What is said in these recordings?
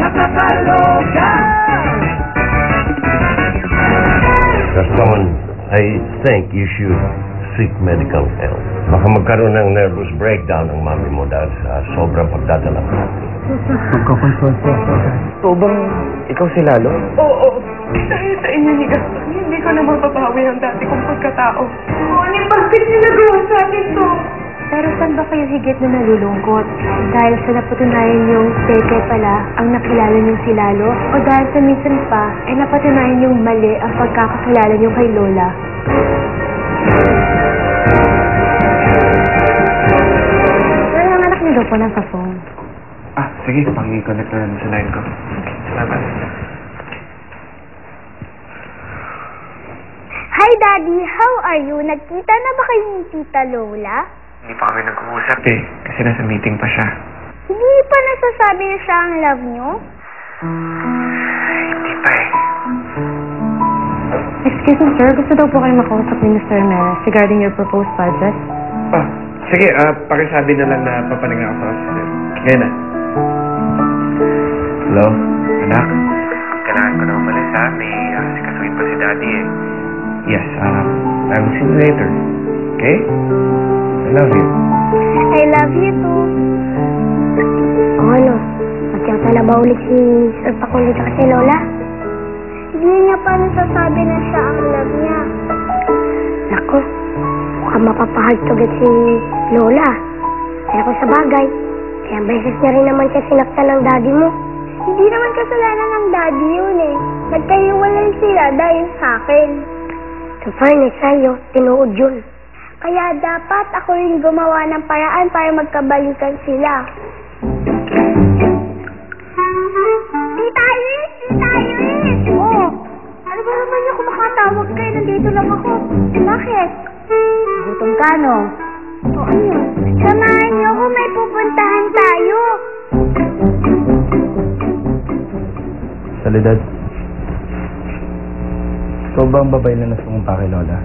Nakakaloka! Gaston, I think you should seek medical help. Baka magkaroon ng nervous breakdown ang mami mo dahil sa sobrang pagdadala ng natin. Magkakonsult po ako. So bang ikaw si Lalo? Oo. Dahil sa inyo ni Gaston, hindi ko na mababawi ang dati kong pagkatao. Ano yung bakit sinagawa sa akin to? Pero saan ba kayo higit na nalulungkot? Dahil sa napatunayan niyong peke pala ang nakilala niyong si Lalo? O dahil sa minsan pa ay napatunayan niyong mali ang pagkakakilala niyo kay Lola? Pero ang anak niyo daw po ng phone. Ah, sige. Pang-i-connect na namin sa line ko. Salamat. Hi, Daddy. How are you? Nagkita na ba kayo ni Tita Lola? Hindi pa kami nag-uusap eh. Kasi nasa meeting pa siya. Hindi pa nasasabi niya siya ang love niyo? Hindi pa eh. Excuse me, sir. Gusto daw po kayo makausap ni Mr. Ramirez regarding your proposed budget? Ah, sige. Pakisabi na lang na papalinga ako sa assistant. Ngayon na. Hello? Anak? Kailangan ko na umalis ha. May sikasuin pa si Daddy eh. Yes, I will see you later. Okay? I love you. I love you too. O ano? Magkiyata na ba ulit si Sir Pakulo at si Lola? Hindi niya pa nasasabi na siya ang love niya. Naku, mukhang mapapahag ulit si Lola. Kaya kung sa bagay, kaya beses niya rin naman siya sinaktan ng daddy mo. Hindi naman kasalanan ng daddy yun eh. Nagkahiwalay sila dahil sa akin. Sa fairness sa'yo, tinuod yun. Kaya dapat ako rin gumawa ng paraan para magkabalikan sila. Tita Iris! Tita Iris! Oh! Ano ba naman niyo kung makatawag kayo? Nandito lang ako. Bakit? Gutom ka, no? O ano yun? Samahan niyo ako, may pupuntahan tayo. Salidad. Ikaw ba ang babae na nasumpa kay Lola?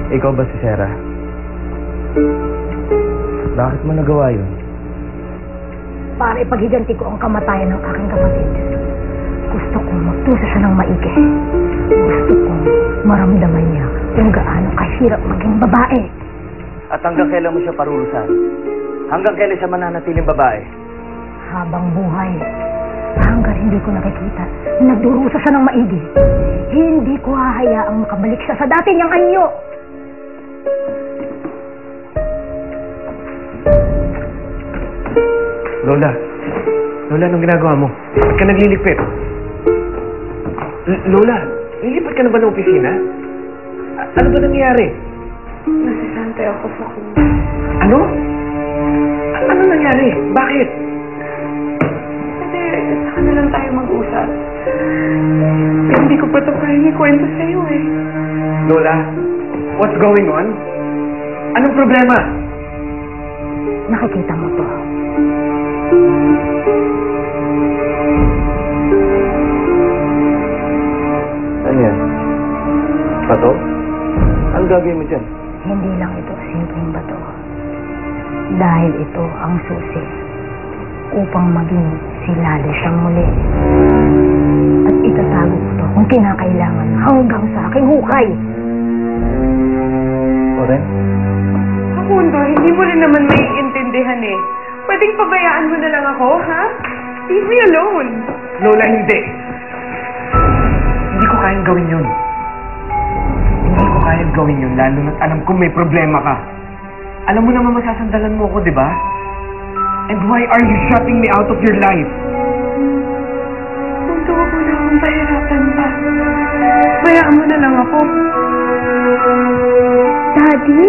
Ikaw ba si Sarah? Bakit mo nagawa yun? Para ipaghiganti ko ang kamatayan ng aking kapatid. Gusto kong magtusa siya ng maigi. Gusto kong maramdaman niya kung gaano kahirap maging babae. At hanggang kailan mo siya parurusahan? Hanggang kailan siya mananatiling babae? Habang buhay, hanggang hindi ko nakikita, nagdurusa siya ng maigi. Hindi ko hahayaang makabalik siya sa dati niyang anyo. Lola. Lola, anong ginagawa mo? Ba't ka nagliligpit? Lola, lilipat ka na ba ng opisina? Ano ba nangyayari? Nasisante ako sa kuya. Ano? Ano nangyari? Bakit? Hindi, saka na lang tayo mag-usap. Hindi ko pa ito kayang ikwento sa'yo eh. Lola, what's going on? Anong problema? Nakikita mo to. Ano yan? Bato? Anong gagawin mo dyan? Hindi lang ito simpleng bato. Dahil ito ang susi upang maging si Lalo siyang muli. At itatago ko to kung kinakailangan hanggang sa aking hukay. Oren? Facundo, hindi mo rin naman maiintindihan eh. Pwedeng pabayaan mo na lang ako, ha? Leave me alone. Lola, hindi. Hindi ko kayang gawin yun. Hindi ko kayang gawin yun, lalo na't alam kong may problema ka. Alam mo naman masasandalan mo ako, di ba? And why are you shutting me out of your life? Facundo, wag mo na akong pahirapan pa. Bayaan mo na lang ako. Daddy?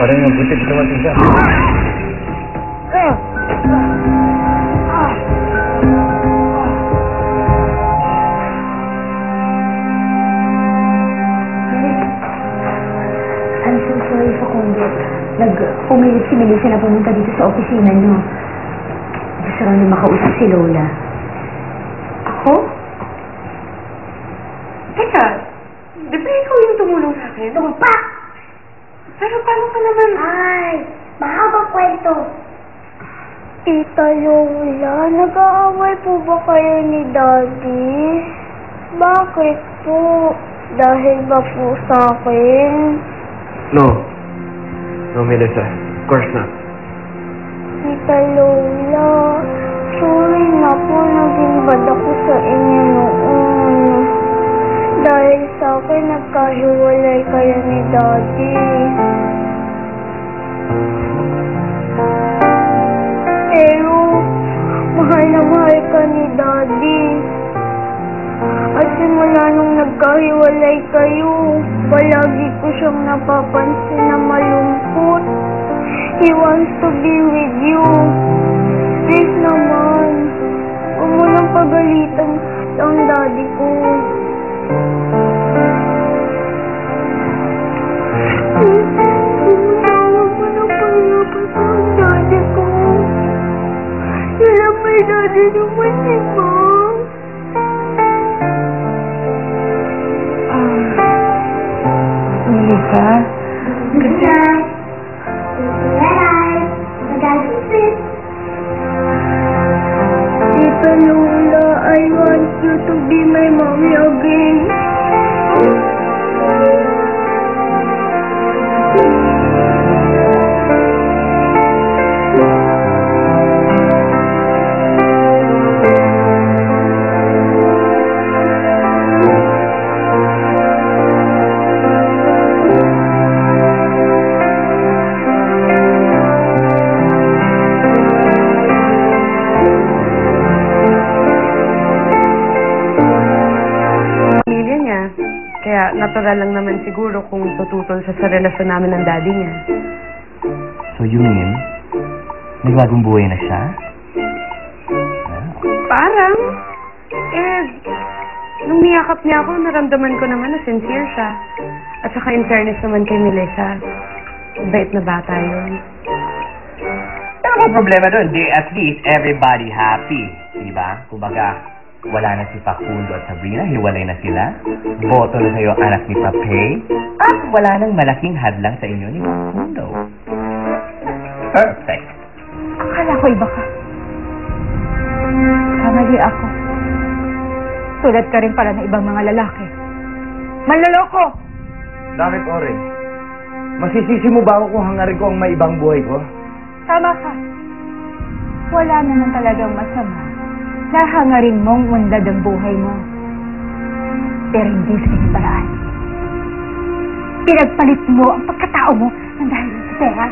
Oren, mabuti dito naman siya. I'm so sorry, Facundo. Pumilit si Melissa na pumunta dito sa opisina niyo. Gusto raw niya makausap si Lola. Ako? Teka, di ba ikaw yung tumulong sa akin? Tumpak! Pero paano ka naman... Ay, mahabang kwento. Tita Lola, nag-aaway po ba kayo ni Daddy? Bakit po? Dahil ba po sa akin? No. No, Melissa. Of course not. Tita Lola, sorry na po, naging bad ako sa inyo noon. Dahil sa akin, nagkahiwalay kayo ni Daddy. Pero, mahal na mahal ka ni Daddy. At simula nung nagkahiwalay kayo, palagi ko siyang napapansin na malungkot. He wants to be with you. Please naman, huwag mo nang pagalitan ang Daddy ko. Huwag mo nang pagalitan ang Daddy ko. Alam may Daddy naman si Mom. Melissa? Good night. Bye-bye. Mag-alipit. Tita Lola, I want you to be my mommy again. Pamilya niya. Kaya natural lang naman siguro kung tututol siya sa relasyon namin ng daddy niya. So you mean, nagbagong buhay na siya? Parang, nung niyakap niya ako, naramdaman ko naman na sincere siya. At saka in fairness naman kay Melissa, bait na bata yun. Pero ang problema doon, at least everybody happy. Diba? Kumbaga, wala na si Facundo at Sabrina, hiwalay na sila. Boto na sa'yo ang anak ni Papay. At wala nang malaking hadlang sa inyo ni Facundo. Perfect. Akala ko iba ka. Kamali ako. Tulad ka rin pala ng ibang mga lalaki. Manloloko! Bakit, Ore? Masisisi mo ba ako kung hangarin ko ang may ibang buhay ko? Tama ka. Wala naman talagang masama na hangarin mong unlad ang buhay mo. Pero hindi sa isang paraan. Pinagpalit mo ang pagkatao mo ng dahil sa pera.